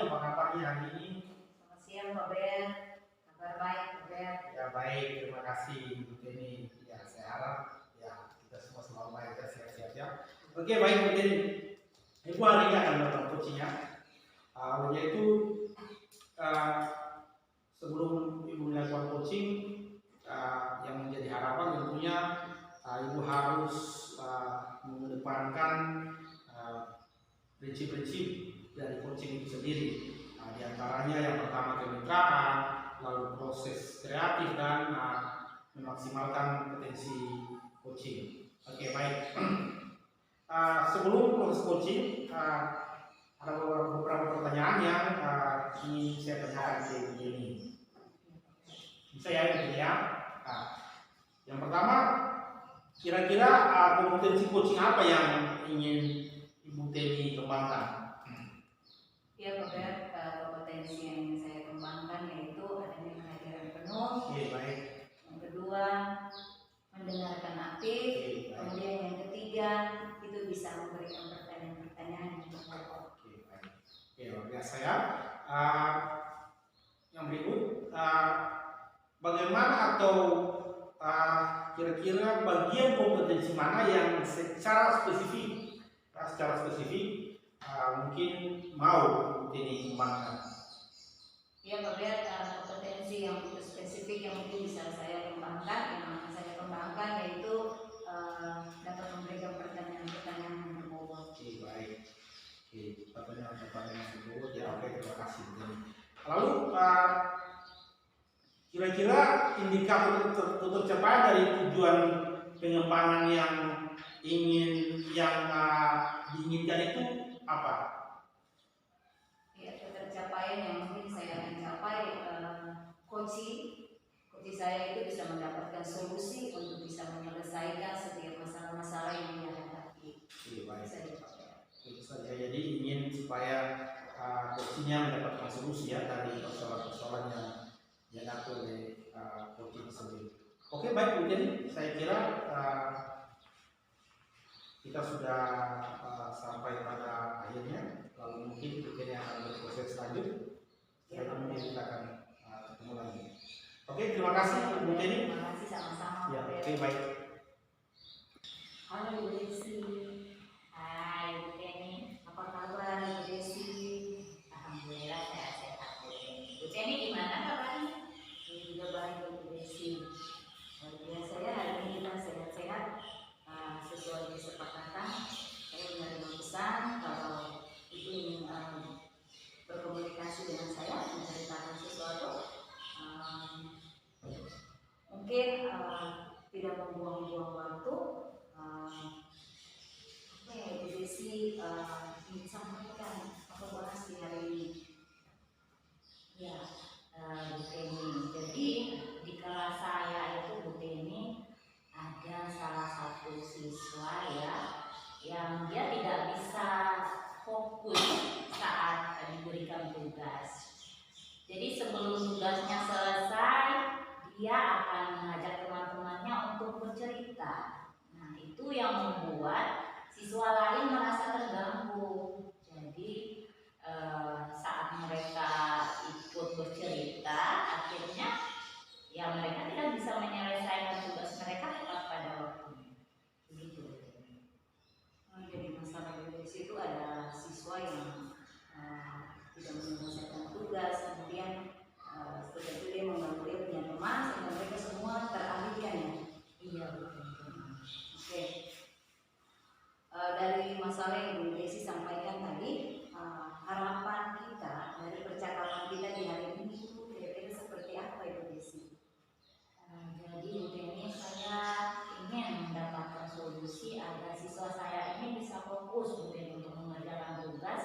apa kabarnya hari ini? Selamat siang Pak Ben, kabar baik Pak Ben. Ya baik, terima kasih Bu Teni. Ya saya harap ya kita semua selalu baik ya, sehat-sehat ya. Oke baik Bu Teni. Ibu hari ini akan melakukan coaching ya. Yaitu sebelum Ibu melakukan coaching, yang menjadi harapan tentunya Ibu harus mengedepankan prinsip-prinsip dari coaching itu sendiri. Di antaranya yang pertama kemitraan, lalu proses kreatif dan memaksimalkan potensi coaching. Oke baik. Sebelum proses coaching, ada beberapa pertanyaan yang ingin saya tanyakan ke Ibu ini. Bisa ya Ibu ya? Yang pertama, kira-kira kompetensi coaching apa yang ingin Ibu Teni kembangkan? Ya Pak Ben, kompetensi yang ingin saya kembangkan yaitu adanya kehadiran penuh. Oke baik. Yang kedua, mendengarkan aktif. Kemudian yang ketiga, itu bisa memberikan pertanyaan-pertanyaan yang berpokok. Oke baik. Oke luar biasa ya. Yang berikut, bagaimana atau kira-kira bagian kompetensi mana yang secara spesifik mungkin mau jadi kembangkan? Ya Pak Ben, kompetensi yang spesifik yang mungkin bisa saya kembangkan, yang akan saya kembangkan yaitu dapat memberikan pertanyaan-pertanyaan yang berbobot. Oke baik. Oke, pertanyaan yang berbobot ya. Oke terima kasih. Lalu kira-kira indikator tercapai dari tujuan pengembangan yang diinginkan itu apa? Ya, tercapaian yang mungkin saya akan capai, coaching saya itu bisa mendapatkan solusi untuk bisa menyelesaikan setiap masalah-masalah yang dihadapi. Oke baik. Itu saja. Jadi ingin supaya coachingnya mendapatkan solusi ya dari persoalan-persoalan yang dihadapi oleh coaching sendiri. Oke baik Bu Teni, saya kira kita sudah sampai pada akhirnya. Lalu mungkin Bu Teni akan berproses lanjut. Setelah kemudian kita akan ketemu lagi. Oke, terima kasih Bu Teni. Terima kasih sama-sama. Ya, oke baik. Halo Bu Desi. Hai Bu Teni, apa kabar Bu Desi? Alhamdulillah sehat-sehat Bu Teni. Bu Teni gimana kabarnya? Ini juga baik Bu Desi. Luar biasa ya, hari ini kita sehat-sehat. Sesuai kesepakatan, saya menerima pesan kalau Ibu ingin berkomunikasi dengan saya, menceritakan sesuatu. Mungkin tidak membuang-buang waktu. Apa ya Bu Desi ingin sampaikan atau bahas di hari ini? Ya, Bu Teni. Jadi di kelas saya itu Bu Teni ada salah satu siswa ya yang dia tidak bisa fokus saat diberikan tugas. Jadi sebelum tugasnya selesai, dia akan mengajak teman-temannya untuk bercerita. Nah, itu yang membuat siswa lain merasa terganggu. Jadi saat mereka ikut bercerita, akhirnya ya mereka tidak bisa menyelesaikan tugas mereka tepat pada waktunya. Begitu. Jadi masalah di situ ada siswa yang tidak menyelesaikan tugas, kemudian setelah itu dia membantu dia punya teman, sehingga mereka semua teralihkan ya. Iya betul. Oke. Dari masalah yang Bu Desi sampaikan tadi, harapan kita dari percakapan kita di hari ini itu kira-kira seperti apa Ibu Desi? Jadi Bu Teni, saya ingin mendapatkan solusi agar siswa saya ini bisa fokus Bu Teni untuk mengerjakan tugas,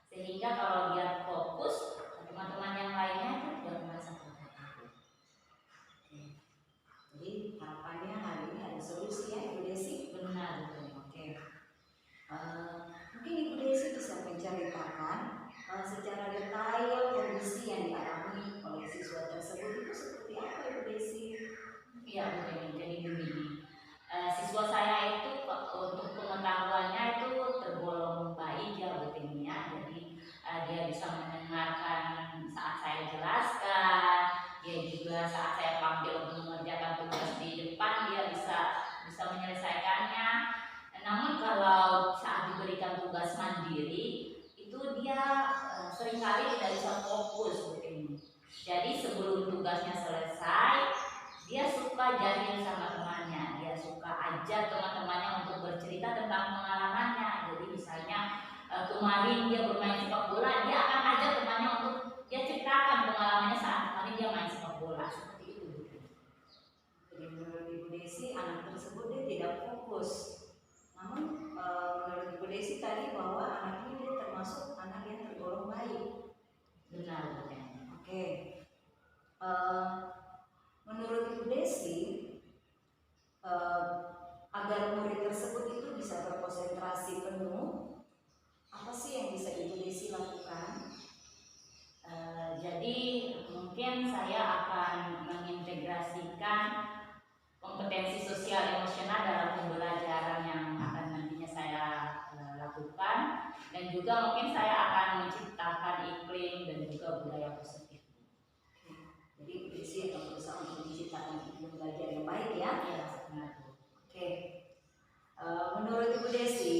sehingga kalau dia fokus, teman-teman yang lainnya itu tidak merasa terganggu. Jadi harapannya hari ini ada solusi ya Ibu Desi. Benar Bu Teni. Oke. Mungkin Ibu Desi bisa menceritakan secara detail kondisi yang dialami oleh siswa tersebut itu seperti apa Ibu Desi? Iya Bu Teni, jadi begini, siswa saya itu untuk pengetahuannya itu tergolong baik ya Bu Teni ya. Jadi dia bisa mendengar tugasnya selesai, dia suka jahil sama temannya, dia suka ajak teman-temannya untuk bercerita tentang pengalamannya. Jadi misalnya kemarin dia bermain sepak bola, dia akan ajak temannya untuk dia ceritakan pengalamannya saat kemarin dia main sepak bola. Seperti itu. Jadi menurut Ibu Desi, anak tersebut dia tidak fokus. Namun menurut Ibu Desi tadi bahwa anak ini dia termasuk anak yang tergolong baik. Benar. Oke. Menurut Ibu Desi, agar murid tersebut itu bisa berkonsentrasi penuh, apa sih yang bisa Ibu Desi lakukan? Jadi mungkin saya akan mengintegrasikan kompetensi sosial emosional dalam pembelajaran yang akan nantinya saya lakukan, dan juga mungkin saya akan menciptakan iklim dan juga budaya positif. Jadi Ibu Desi akan berusaha untuk menciptakan iklim belajar yang baik ya? Ya, benar. Oke. Menurut Ibu Desi,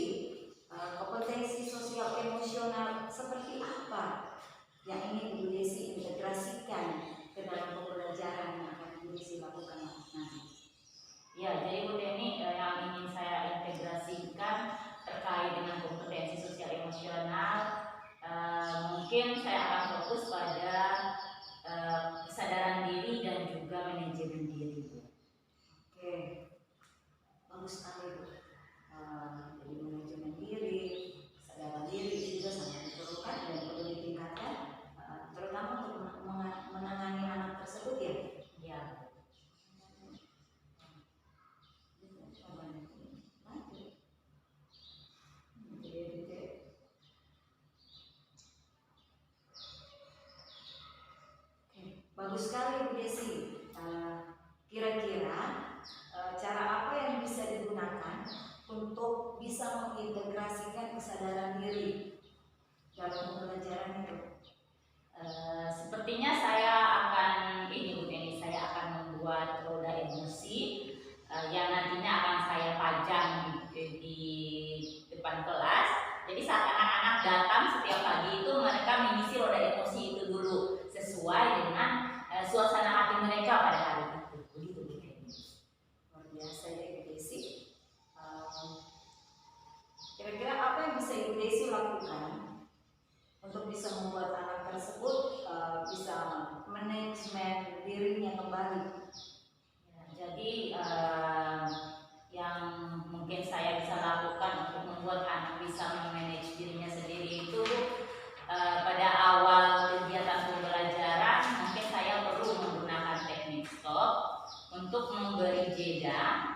kompetensi sosial emosional seperti apa yang ingin Ibu Desi integrasikan ke dalam pembelajaran yang akan Ibu Desi lakukan nanti? Ya, jadi Bu Teni, yang ingin saya integrasikan terkait dengan kompetensi sosial emosional, mungkin saya akan fokus pada kesadaran diri dan juga manajemen diri, Bu. Oke, bagus sekali Bu. Jadi manajemen diri, kesadaran diri juga sangat diperlukan dan perlu ditingkatkan, terutama untuk menangani anak tersebut ya. Ya. Bagus sekali Bu Desi. Kira-kira cara apa yang bisa digunakan untuk bisa mengintegrasikan kesadaran diri dalam pembelajaran itu? Sepertinya saya akan saya akan membuat roda emosi yang nantinya akan saya pajang di depan kelas. Jadi saat anak-anak datang setiap pagi itu mereka mengisi roda emosi itu dulu sesuai dengan suasana hati mereka pada hari itu. Begitu. Luar biasa ya Ibu Desi. Kira-kira apa yang bisa Ibu Desi lakukan untuk bisa membuat anak tersebut bisa manajemen dirinya kembali? Ya, jadi yang mungkin saya bisa lakukan untuk membuat anak bisa memanage dirinya sendiri itu pada awal kegiatan pembelajaran mungkin saya perlu menggunakan teknik stop untuk memberi jeda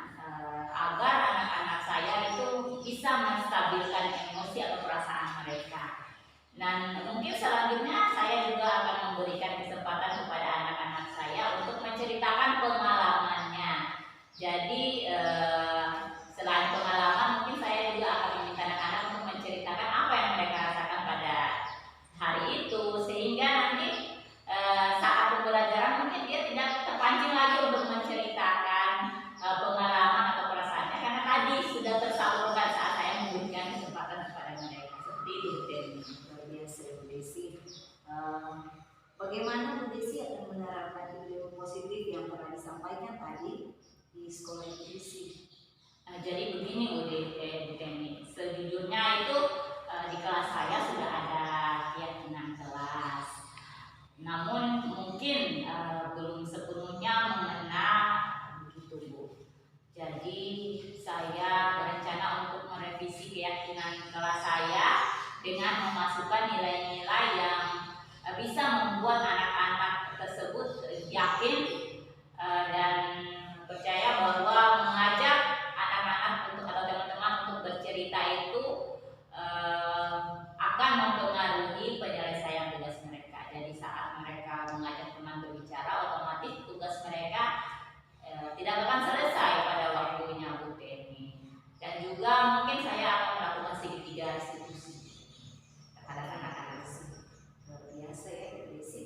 agar anak-anak saya itu bisa menstabilkan emosi atau perasaan mereka. Dan mungkin selanjutnya saya juga akan memberikan kesempatan kepada anak-anak saya untuk menceritakan pengalamannya. Jadi selain pengalaman, mungkin saya juga akan meminta anak-anak untuk menceritakan apa yang mereka rasakan pada hari itu, sehingga nanti saat pembelajaran mungkin dia tidak terpancing lagi untuk menceritakan pengalaman atau perasaannya, karena tadi sudah tersalurkan saat saya memberikan kesempatan kepada mereka. Seperti itu, Luar biasa Bu Desi. Bagaimana Bu Desi akan menerapkan ilmu positif yang telah disampaikan tadi di sekolah Ibu Desi? Jadi begini Bu Teni, sejujurnya itu di kelas saya sudah ada keyakinan kelas, namun mungkin belum sepenuhnya mengena begitu Bu. Jadi saya berencana untuk merevisi keyakinan kelas saya dengan memasukkan nilai-nilai yang bisa membuat anak-anak tersebut yakin dan percaya bahwa mengajak anak-anak untuk atau teman-teman untuk bercerita itu akan mempengaruhi penyelesaian tugas mereka. Jadi saat mereka mengajak teman berbicara, otomatis tugas mereka tidak akan selesai pada waktunya Bu Teni. Dan juga mungkin saya akan melakukan segitiga restitusi terhadap anak-anak. Luar biasa ya Bu Desi.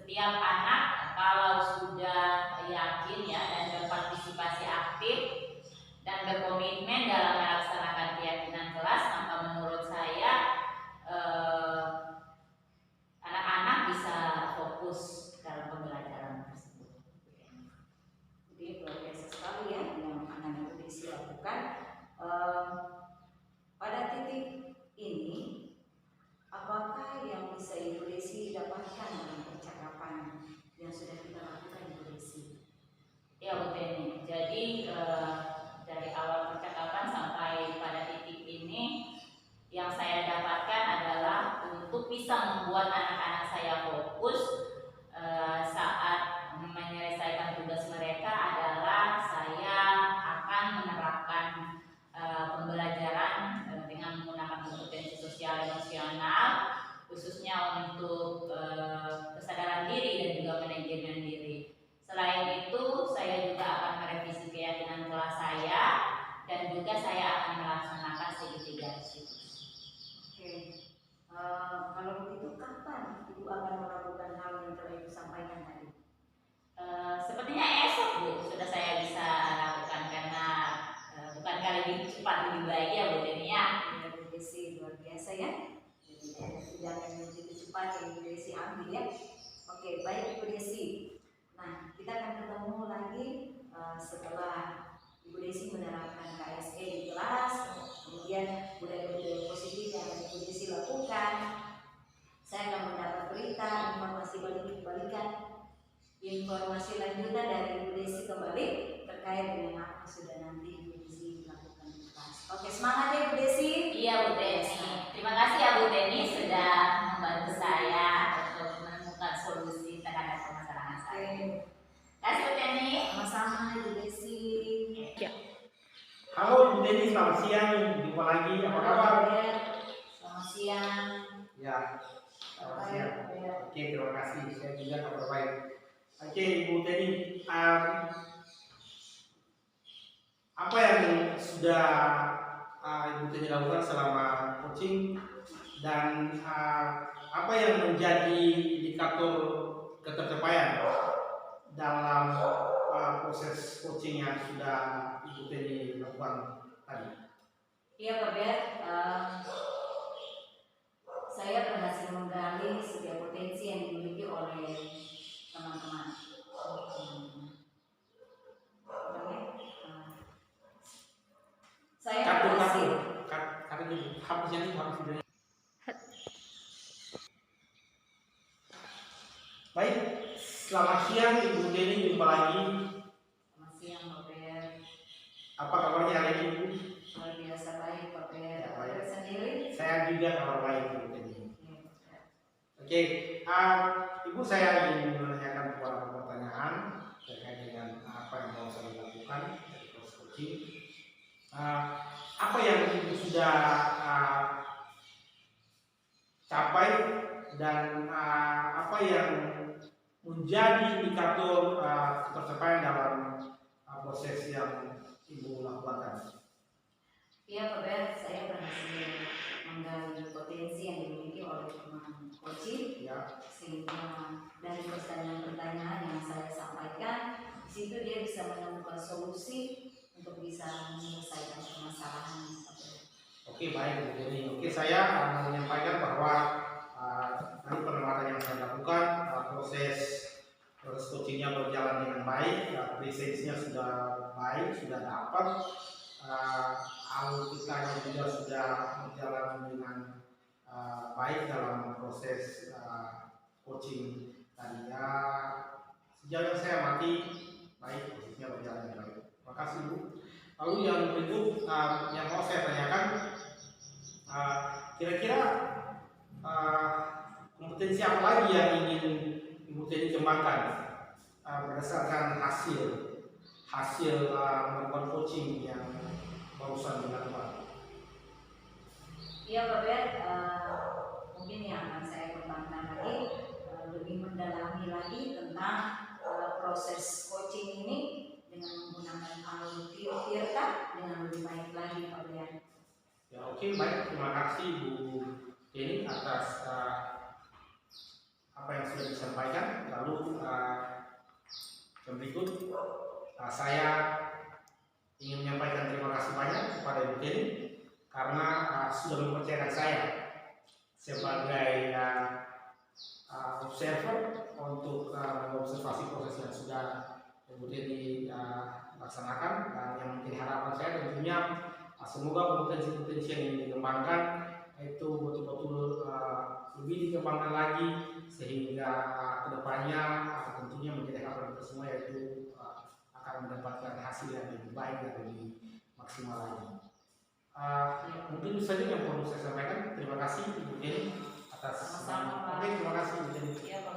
setiap anak kalau sudah yakin ya dan berpartisipasi aktif dan berkomitmen dalam melaksanakan keyakinan kelas, maka menurut saya anak-anak bisa fokus dalam pembelajaran tersebut. Jadi luar biasa sekali ya yang anak Ibu Desi lakukan. Pada titik ini, apakah yang bisa Ibu Desi dapatkan dalam percakapan yang sudah kita lakukan Ibu Desi? Ya Bu Teni, jadi dari awal percakapan sampai pada titik ini yang saya dapatkan adalah untuk bisa membuat anak-anak saya fokus saat menyelesaikan tugas mereka adalah saya akan menerapkan pembelajaran dengan menggunakan kompetensi sosial emosional, khususnya untuk kesadaran diri dan juga manajemen diri. Selain itu, saya juga akan merevisi keyakinan kelas saya dan juga saya akan melaksanakan segitiga siklus. Oke, kalau begitu kapan Ibu akan melakukan hal yang telah Ibu sampaikan tadi? Sepertinya esok Bu sudah saya bisa lakukan karena bukan kali lebih cepat lebih baik ya Bu Teni ya. Ibu Desi luar biasa ya. Jadi tidak akan begitu cepat yang Ibu Desi ambil ya. Oke, baik Ibu Desi. Nah, kita akan ketemu lagi setelah Ibu Desi menerapkan KSE di kelas, kemudian budaya-budaya positif yang akan Ibu Desi lakukan. Saya akan mendapat berita, informasi informasi lanjutan dari Ibu Desi kembali terkait dengan apa yang sudah nanti Ibu Desi lakukan di kelas. Oke, semangat ya Ibu Desi. Iya Bu Teni. Terima kasih ya Bu Teni sudah membantu saya untuk menemukan solusi terhadap permasalahan saya. Terima kasih Bu Teni. Sama-sama Ibu Desi. Halo Ibu Teni, selamat siang. Jumpa lagi. Apa kabar? Selamat siang. Ya, selamat siang. Oke, terima kasih. Saya juga kabar baik. Oke, Ibu Teni, apa yang sudah Ibu Teni lakukan selama coaching dan apa yang menjadi indikator ketercapaian dalam proses coaching yang sudah Ibu Teni lakukan tadi? Iya Pak Ber, saya berhasil menggali setiap potensi yang dimiliki oleh teman-teman. Saya berhasil. Kata dulu, hapusnya itu harus diberi. Baik, selamat siang Ibu Teni, jumpa lagi. Selamat siang Pak Ber. Apa kabarnya hari ini Ibu? Luar biasa baik Pak Ber. Ya, Pak baik. Ber sendiri? Saya juga kabar baik Ibu Teni. Oke, Pak Ber. Oke, Ibu saya ingin menanyakan beberapa pertanyaan terkait dengan apa yang mau saya lakukan dari proses coaching. Apa yang Ibu sudah capai dan apa yang menjadi indikator ketercapaian dalam proses yang Ibu lakukan? Iya Pak Ber, saya berhasil menggali potensi yang dimiliki oleh teman coaching. Ya. Sehingga dari pertanyaan-pertanyaan yang saya sampaikan, di situ dia bisa menemukan solusi untuk bisa menyelesaikan permasalahan. Oke, baik Bu Teni. Oke, saya menyampaikan bahwa tadi pengamatan yang saya lakukan proses coachingnya berjalan dengan baik, presensinya sudah baik, sudah dapat, alutsistanya juga sudah berjalan dengan baik dalam proses coaching tadi ya. Sejauh yang saya amati baik, prosesnya berjalan dengan baik. Terima kasih Bu. Lalu yang berikut yang mau saya tanyakan, kira-kira kompetensi apa lagi yang ingin Ibu Teni kembangkan berdasarkan hasil melakukan coaching yang barusan dilakukan? Iya Pak Ber, mungkin yang akan saya kembangkan lagi lebih mendalami lagi tentang proses coaching ini dengan menggunakan alur Tirta dengan lebih baik lagi Pak Ber. Ya, oke, baik, terima kasih Bu Teni atas apa yang sudah disampaikan. Lalu yang berikut saya ingin menyampaikan terima kasih banyak kepada Ibu Teni karena sudah mempercayakan saya sebagai observer untuk mengobservasi proses yang sudah Ibu Teni laksanakan, dan yang menjadi harapan saya tentunya semoga potensi-potensi yang ingin dikembangkan itu betul-betul lebih dikembangkan lagi sehingga kedepannya tentunya menjadi harapan kita semua, yaitu akan mendapatkan hasil yang lebih baik dan lebih maksimal lagi. Mungkin itu saja yang perlu saya sampaikan. Terima kasih Ibu Teni atas. Sama-sama, Pak. Oke, terima kasih Ibu Teni. Iya, Pak.